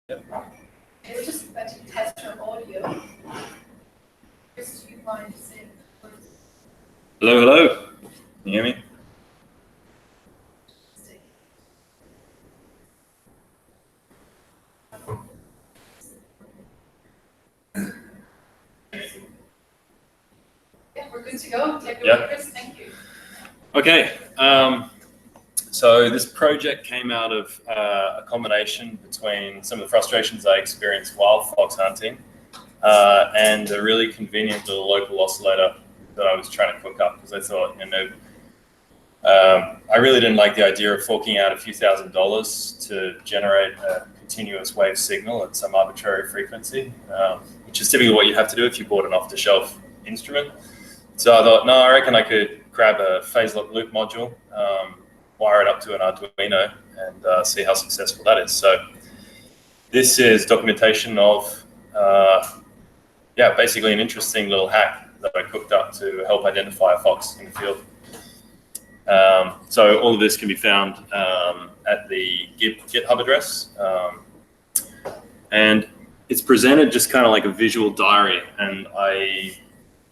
Yep. We're just about to test your audio. Chris, do you mind saying? Hello, hello. Can you hear me? Yeah, we're good to go. Take it away, Chris. Thank you. Okay. So this project came out of a combination between some of the frustrations I experienced while fox hunting and a really convenient little local oscillator that I was trying to cook up, because I thought, I really didn't like the idea of forking out a few $1,000s to generate a continuous wave signal at some arbitrary frequency, which is typically what you have to do if you bought an off-the-shelf instrument. So I thought, no, I reckon I could grab a phase lock loop module, wire it up to an Arduino, and see how successful that is. So this is documentation of, basically an interesting little hack that I cooked up to help identify a fox in the field. So all of this can be found at the GitHub address. And it's presented just kind of like a visual diary. And I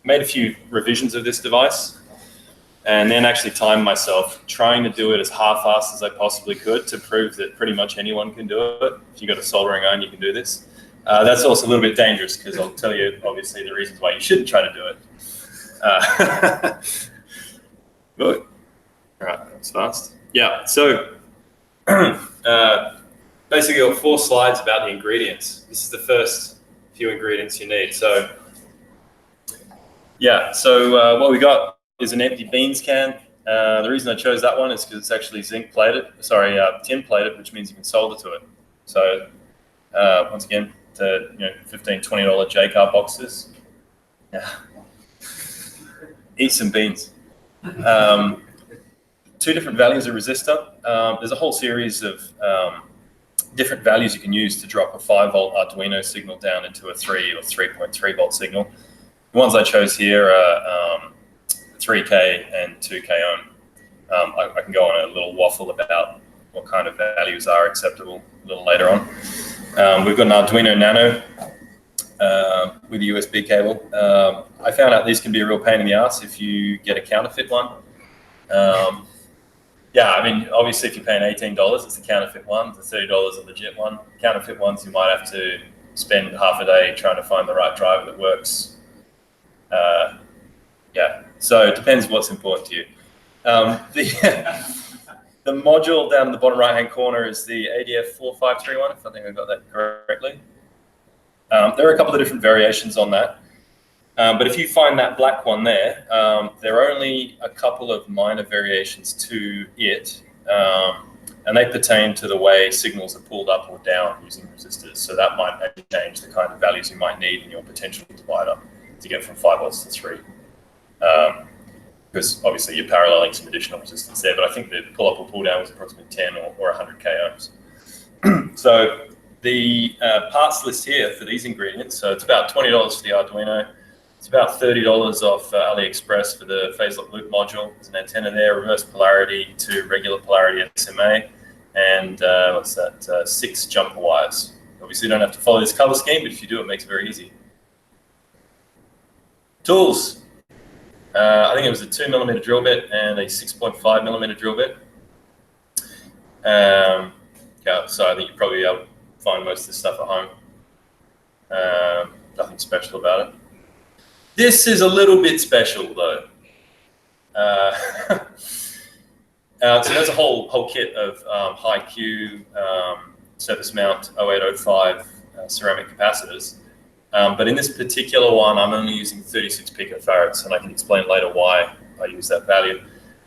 made a few revisions of this device and then actually timed myself trying to do it as half-assed as I possibly could to prove that pretty much anyone can do it. If you got a soldering iron, you can do this. That's also a little bit dangerous, because I'll tell you, obviously, the reasons why you shouldn't try to do it. Good. All right, that's fast. Yeah, so basically, I've got 4 slides about the ingredients. This is the first few ingredients you need. So, what we got is an empty beans can. The reason I chose that one is because it's actually tin plated, which means you can solder to it. So once again, to $15, $20 J-car boxes. Yeah. Eat some beans. 2 different values of resistor. There's a whole series of different values you can use to drop a 5-volt Arduino signal down into a 3 or 3.3 volt signal. The ones I chose here are 3K and 2K ohm. I can go on a little waffle about what kind of values are acceptable a little later on. We've got an Arduino Nano with a USB cable. I found out these can be a real pain in the ass if you get a counterfeit one. Obviously if you're paying $18, it's the counterfeit one. The $30 a legit one. Counterfeit ones, you might have to spend half a day trying to find the right driver that works. So it depends what's important to you. The module down in the bottom right-hand corner is the ADF4351, if I think I got that correctly. There are a couple of different variations on that. But if you find that black one there, there are only a couple of minor variations to it, and they pertain to the way signals are pulled up or down using resistors. So that might maybe change the kind of values you might need in your potential divider to get from 5 volts to 3. Because obviously you're paralleling some additional resistance there, but I think the pull-up or pull-down was approximately 10 or 100 k ohms. So the parts list here for these ingredients, so it's about $20 for the Arduino. It's about $30 off AliExpress for the phase lock loop module. There's an antenna there, reverse polarity to regular polarity SMA, and 6 jumper wires. Obviously you don't have to follow this color scheme, but if you do, it makes it very easy. Tools. I think it was a 2mm drill bit and a 6.5mm drill bit. So I think you probably be able to find most of this stuff at home. Nothing special about it. This is a little bit special though. So there's a whole kit of high Q surface mount 0805 ceramic capacitors. But in this particular one, I'm only using 36 picofarads, and I can explain later why I use that value.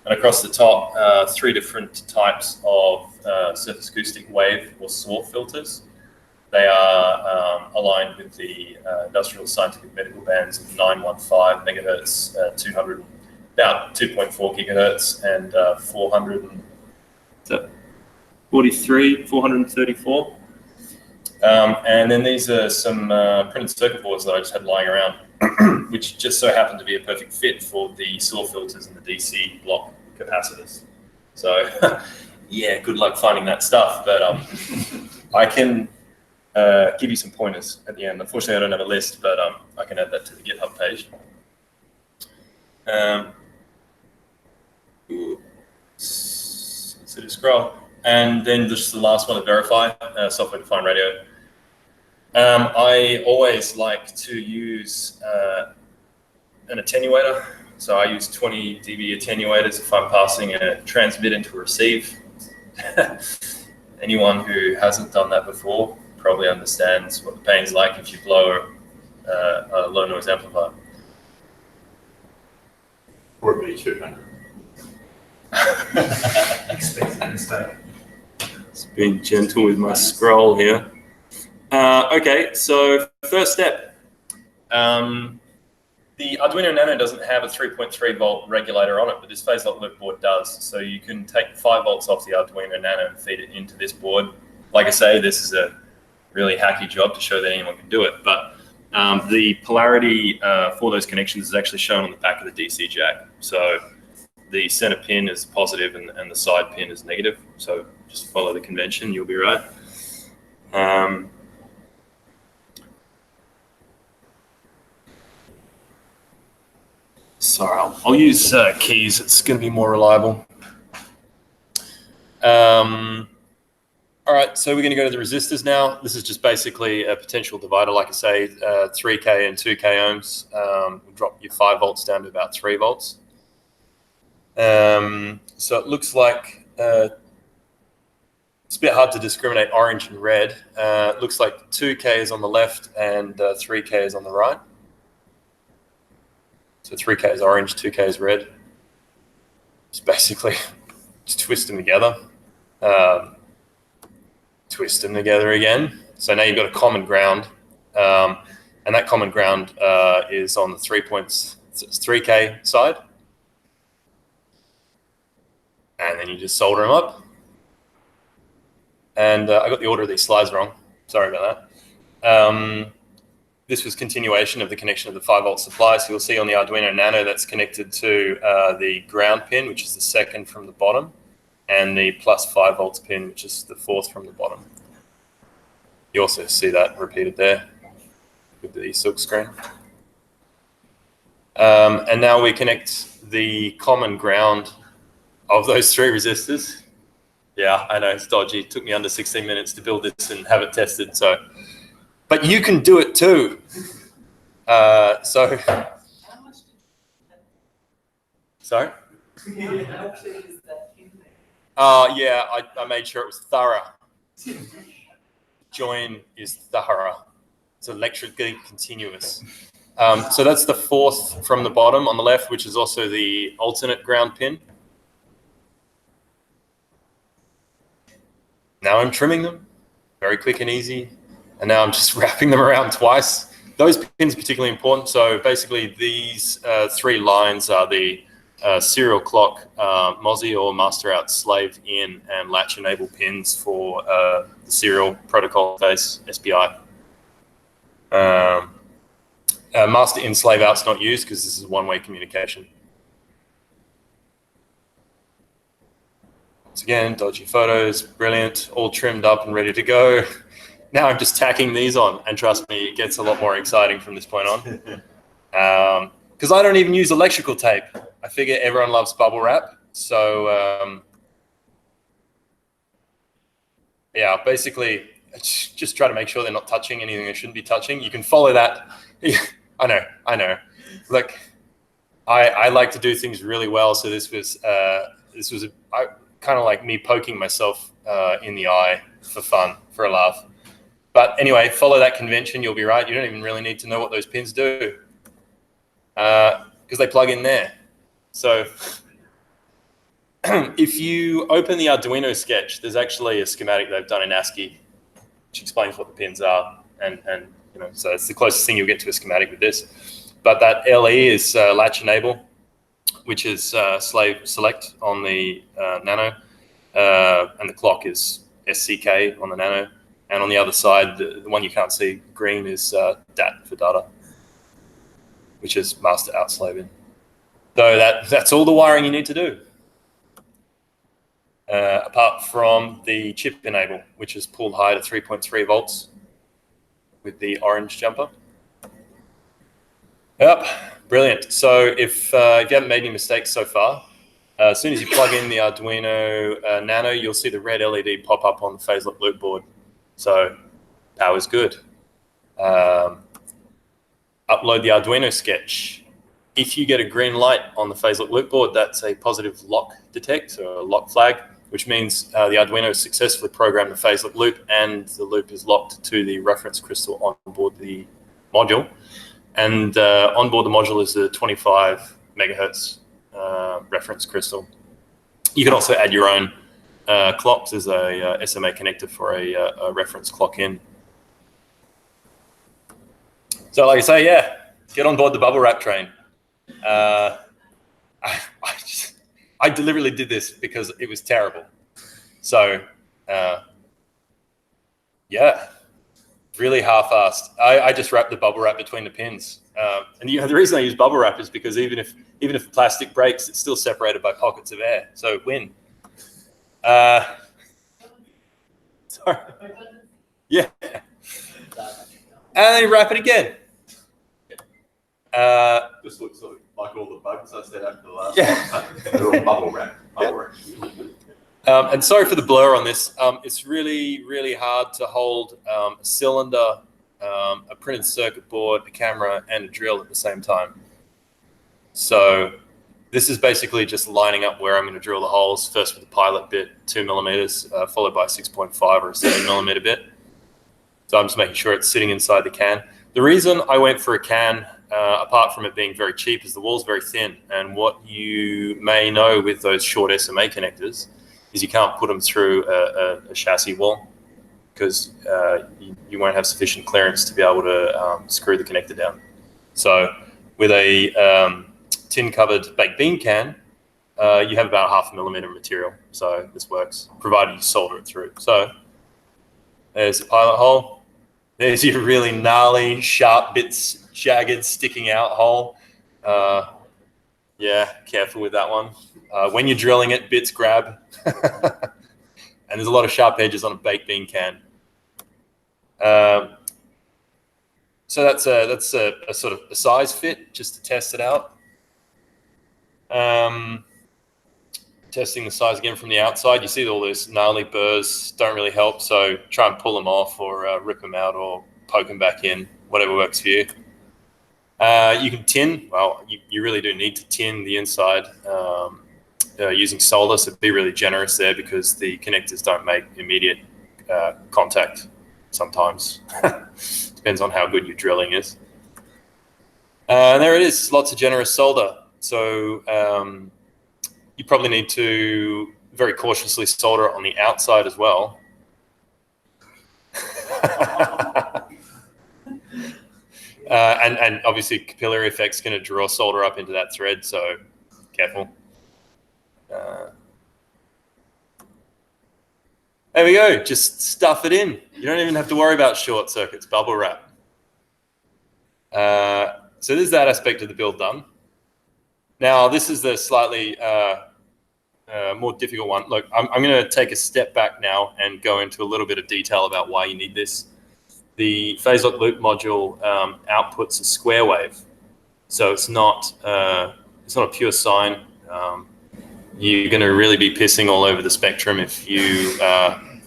And across the top, 3 different types of surface acoustic wave or SAW filters. They are aligned with the industrial scientific medical bands of 915 megahertz, about 2.4 gigahertz, and 434. And then these are some printed circuit boards that I just had lying around, which just so happen to be a perfect fit for the SAW filters and the DC block capacitors. So yeah, good luck finding that stuff. But I can give you some pointers at the end. Unfortunately, I don't have a list, but I can add that to the GitHub page. So just scroll. And then just the last one, to verify, software-defined radio. I always like to use an attenuator. So I use 20 dB attenuators if I'm passing a transmit into a receive. Anyone who hasn't done that before probably understands what the pain's like if you blow a low noise amplifier. Or maybe 200. Expected mistake. Just being gentle with my scroll here. Okay, so first step. The Arduino Nano doesn't have a 3.3 volt regulator on it, but this phase lock loop board does. So you can take 5 volts off the Arduino Nano and feed it into this board. Like I say, this is a really hacky job to show that anyone can do it. But the polarity for those connections is actually shown on the back of the DC jack. So the center pin is positive and the side pin is negative. So just follow the convention, you'll be right. Sorry, I'll use keys. It's going to be more reliable. All right, so we're going to go to the resistors now. This is just basically a potential divider, like I say, 3K and 2K ohms. We'll drop your 5 volts down to about 3 volts. So it looks like it's a bit hard to discriminate orange and red. It looks like 2K is on the left and 3K is on the right. So 3K is orange, 2K is red. Just basically just twist them together. Twist them together again. So now you've got a common ground. And that common ground is on the 3K side. And then you just solder them up. And I got the order of these slides wrong. Sorry about that. This was continuation of the connection of the 5 volt supply. So you'll see on the Arduino Nano that's connected to the ground pin, which is the second from the bottom, and the plus 5 volts pin, which is the fourth from the bottom. You also see that repeated there with the silk screen. And now we connect the common ground of those 3 resistors. Yeah, I know, it's dodgy. It took me under 16 minutes to build this and have it tested. So, but you can do it too. Sorry? Yeah, I made sure it was thorough. Join is thorough. It's electrically continuous. So that's the fourth from the bottom on the left, which is also the alternate ground pin. Now I'm trimming them, very quick and easy. And now I'm just wrapping them around twice. Those pins are particularly important. So basically these 3 lines are the serial clock MOSI or master out slave in and latch enable pins for the serial protocol face SPI. Master in slave out's not used because this is one-way communication. Once again, dodgy photos, brilliant, all trimmed up and ready to go. Now I'm just tacking these on, and trust me, it gets a lot more exciting from this point on. Because I don't even use electrical tape. I figure everyone loves bubble wrap. So yeah, basically just try to make sure they're not touching anything they shouldn't be touching. You can follow that. I know. Look, I like to do things really well. So this was kind of like me poking myself in the eye for fun, for a laugh. But anyway, follow that convention. You'll be right. You don't even really need to know what those pins do because they plug in there. So if you open the Arduino sketch, there's actually a schematic they've done in ASCII, which explains what the pins are. And you know, so it's the closest thing you'll get to a schematic with this. But that LE is latch enable, which is slave select on the Nano, and the clock is SCK on the Nano. And on the other side, the one you can't see, green, is DAT for data, which is master out slave in. So that's all the wiring you need to do, apart from the chip enable, which is pulled high to 3.3 volts. with the orange jumper. Yep, brilliant. So if you haven't made any mistakes so far, as soon as you plug in the Arduino Nano, you'll see the red LED pop up on the phase loop board. So power's good. Upload the Arduino sketch. If you get a green light on the phase loop board, that's a positive lock detect or a lock flag, which means the Arduino has successfully programmed the phase loop and the loop is locked to the reference crystal on board the module. And on board the module is a 25 megahertz reference crystal. You can also add your own clocks. There's a SMA connector for a reference clock in. So like I say, yeah, get on board the bubble wrap train. I deliberately did this because it was terrible. So yeah. Really half-assed. I just wrap the bubble wrap between the pins, and the reason I use bubble wrap is because even if the plastic breaks, it's still separated by pockets of air. So win. Sorry. Yeah. And then wrap it again. Just looks like all the bugs I said after the last Yeah. one. They're all bubble wrap. Bubble wrap. And sorry for the blur on this. It's really, really hard to hold a cylinder, a printed circuit board, a camera, and a drill at the same time. So this is basically just lining up where I'm going to drill the holes, first with a pilot bit, 2 millimeters, followed by a 6.5 or a 7 millimeter bit. So I'm just making sure it's sitting inside the can. The reason I went for a can, apart from it being very cheap, is the wall's very thin. And what you may know with those short SMA connectors is you can't put them through a chassis wall because you won't have sufficient clearance to be able to screw the connector down. So with a tin-covered baked bean can, you have about 0.5 millimeter material. So this works, provided you solder it through. So there's a pilot hole. There's your really gnarly, sharp bits, jagged, sticking out hole. Yeah, careful with that one. When you're drilling it, bits grab. And there's a lot of sharp edges on a baked bean can. So that's a sort of a size fit, just to test it out. Testing the size again from the outside. You see all those gnarly burrs don't really help, so try and pull them off or rip them out or poke them back in, whatever works for you. You can tin. Well, you really do need to tin the inside using solder, so be really generous there because the connectors don't make immediate contact sometimes. Depends on how good your drilling is. And there it is, lots of generous solder. So you probably need to very cautiously solder it on the outside as well. And obviously capillary effect's going to draw solder up into that thread, so careful. There we go, just stuff it in. You don't even have to worry about short circuits, bubble wrap. So there's that aspect of the build done. Now this is the slightly more difficult one. Look, I'm going to take a step back now and go into a little bit of detail about why you need this. The phase loop module outputs a square wave, so it's not a pure sine. You're going to really be pissing all over the spectrum if you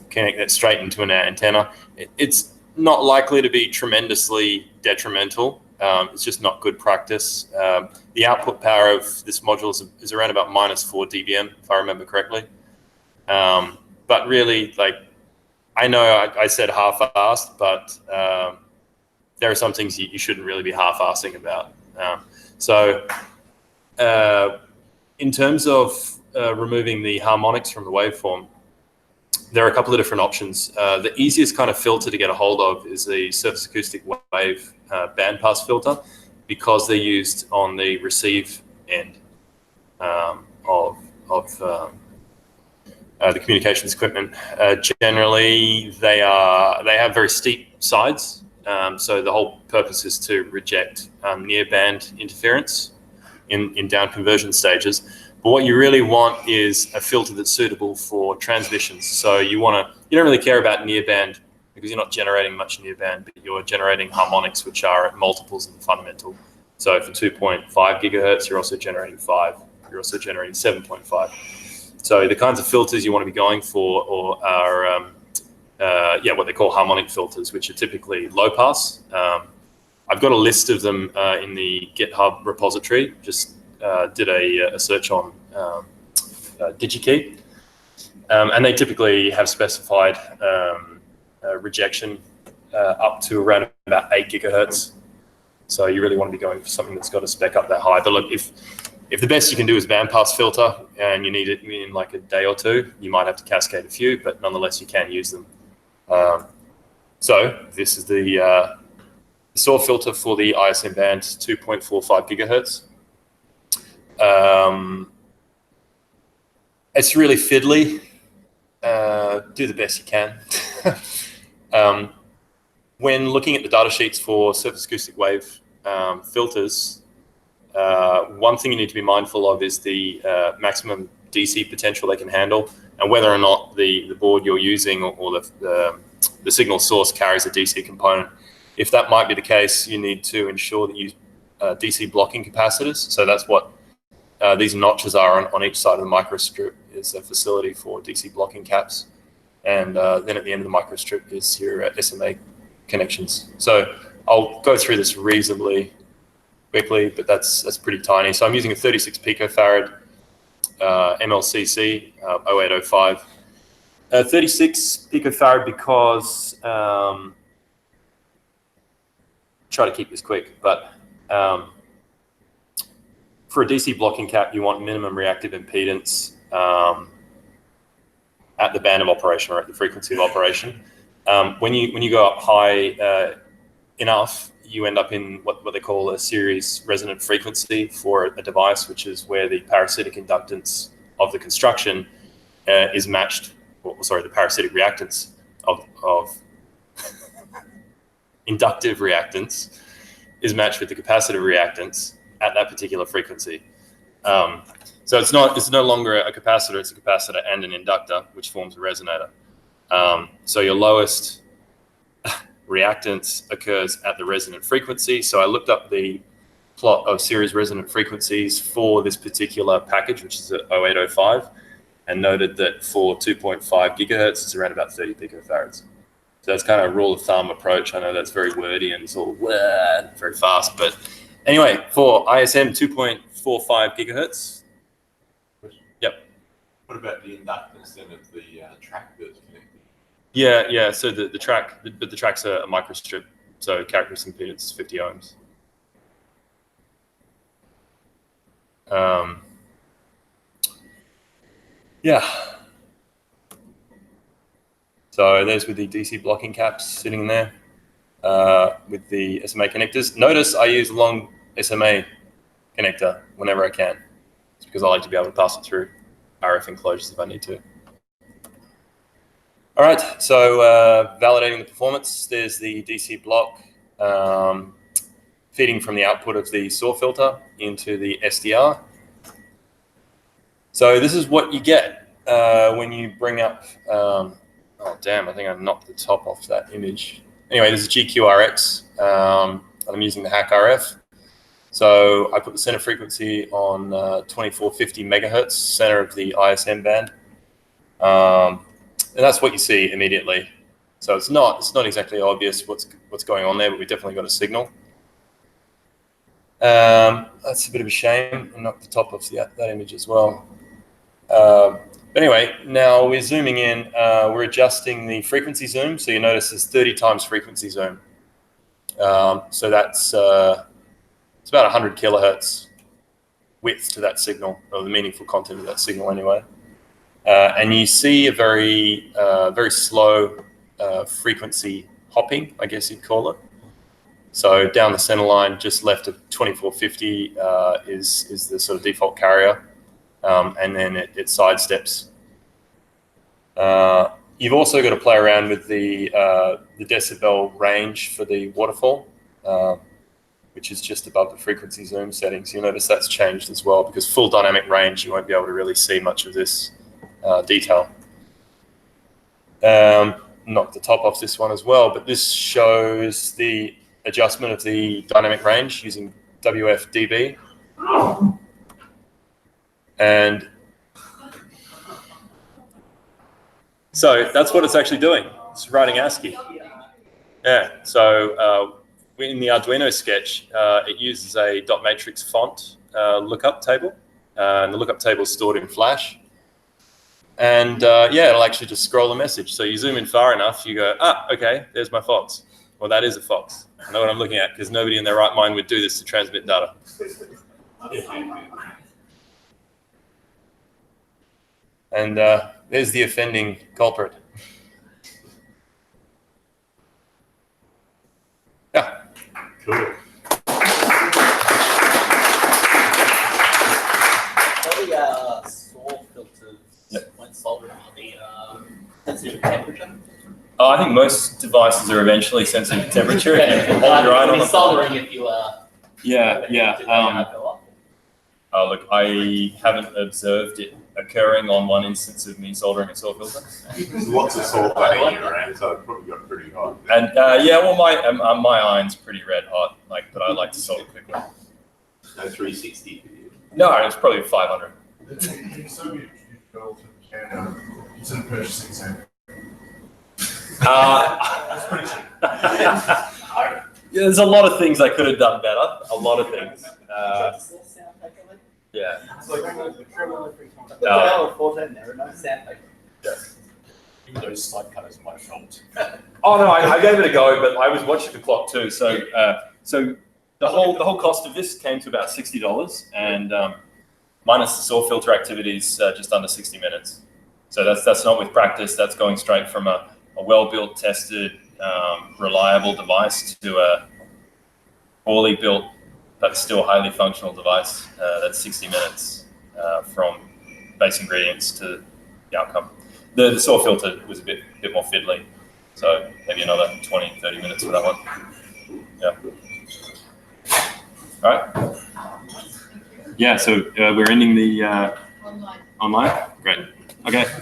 connect that straight into an antenna. It's not likely to be tremendously detrimental. It's just not good practice. The output power of this module is around about -4 dBm, if I remember correctly. But really, like, I know I said half-assed, but there are some things you shouldn't really be half-assing about. In terms of removing the harmonics from the waveform, there are a couple of different options. The easiest kind of filter to get a hold of is the surface acoustic wave bandpass filter, because they're used on the receive end of the communications equipment. Generally, they have very steep sides, so the whole purpose is to reject near band interference in down conversion stages. But what you really want is a filter that's suitable for transmissions. So you don't really care about near band because you're not generating much in your band, but you're generating harmonics, which are at multiples of the fundamental. So for 2.5 gigahertz, you're also generating 5. You're also generating 7.5. So the kinds of filters you want to be going for are what they call harmonic filters, which are typically low pass. I've got a list of them in the GitHub repository. Just did a search on DigiKey. And they typically have specified rejection up to around about 8 gigahertz. So you really want to be going for something that's got a spec up that high. But look, if the best you can do is bandpass filter and you need it in like a day or two, you might have to cascade a few, but nonetheless you can use them. So this is the SAW filter for the ISM band, 2.45 gigahertz. It's really fiddly. Do the best you can. When looking at the data sheets for surface acoustic wave filters, one thing you need to be mindful of is the maximum DC potential they can handle, and whether or not the board you're using or the signal source carries a DC component. If that might be the case, you need to ensure that you DC blocking capacitors. So that's what these notches are on each side of the microstrip, is a facility for DC blocking caps. And then at the end of the microstrip is your SMA connections. So I'll go through this reasonably quickly, but that's pretty tiny. So I'm using a 36 picofarad MLCC 0805. 36 picofarad because try to keep this quick, but for a DC blocking cap, you want minimum reactive impedance at the band of operation or at the frequency of operation. When you go up high enough, you end up in what they call a series resonant frequency for a device, which is where the parasitic inductance of the construction is matched, the parasitic reactance of inductive reactance is matched with the capacitive reactance at that particular frequency. So it's no longer a capacitor, it's a capacitor and an inductor, which forms a resonator. So your lowest reactance occurs at the resonant frequency. So I looked up the plot of series resonant frequencies for this particular package, which is at 0805, and noted that for 2.5 gigahertz, it's around about 30 picofarads. So that's kind of a rule of thumb approach. I know that's very wordy and it's all very fast, but anyway, for ISM 2.45 gigahertz. Yep. What about the inductance then of the track that's connected? Yeah. So the track's a microstrip, so characteristic impedance is 50 ohms. Yeah. So there's with the DC blocking caps sitting there with the SMA connectors. Notice I use a long SMA connector whenever I can. It's because I like to be able to pass it through RF enclosures if I need to. All right, so validating the performance, there's the DC block feeding from the output of the SAW filter into the SDR. So this is what you get when you bring up, oh damn, I think I knocked the top off that image. Anyway, this is GQRX, I'm using the hack RF. So I put the center frequency on 2450 megahertz, center of the ISM band. And that's what you see immediately. So it's not exactly obvious what's going on there, but we definitely got a signal. That's a bit of a shame. I knocked the top off that image as well. But anyway, now we're zooming in. We're adjusting the frequency zoom. So you notice there's 30 times frequency zoom. So that's it's about 100 kilohertz width to that signal, or the meaningful content of that signal anyway. And you see a very slow frequency hopping, I guess you'd call it. So down the center line, just left of 2450 is the sort of default carrier, and then it sidesteps. You've also got to play around with the decibel range for the waterfall, which is just above the frequency zoom settings. You'll notice that's changed as well, because full dynamic range, you won't be able to really see much of this detail. knock the top off this one as well, but this shows the adjustment of the dynamic range using WFDB. And so that's what it's actually doing. It's writing ASCII. Yeah, so in the Arduino sketch, it uses a dot matrix font lookup table. And the lookup table is stored in Flash. And yeah, it'll actually just scroll the message. So you zoom in far enough, you go, okay, there's my fox. Well, that is a fox. I know what I'm looking at, because nobody in their right mind would do this to transmit data. And there's the offending culprit. Yeah. Cool. The SAW filters, when soldering, are they sensitive to temperature? Oh, I think most devices are eventually sensitive to temperature. If you hold your eye on the soldering, if you yeah. Oh, look, I haven't observed it occurring on one instance of me soldering a SAW filter. There's lots of salt hanging around, so it probably got pretty hot. And yeah, well, my iron's pretty red hot, but I like to solder quickly. No 360 for you. No, it's probably 500. In Soviet built in Canada, it's in a purchasing center. That's pretty cheap. Yeah, there's a lot of things I could have done better. A lot of things. Yeah. It's like the criminal Even those slide cutters might have helped. Oh no, I gave it a go, but I was watching the clock too. So the whole cost of this came to about $60, and minus the SAW filter activities, just under 60 minutes. So that's not with practice. That's going straight from a well-built, tested, reliable device to a poorly built but still highly functional device. That's 60 minutes from base ingredients to the outcome. The SAW filter was a bit more fiddly, so maybe another 20, 30 minutes for that one. Yeah. All right. Yeah, so we're ending the online. Great. Okay.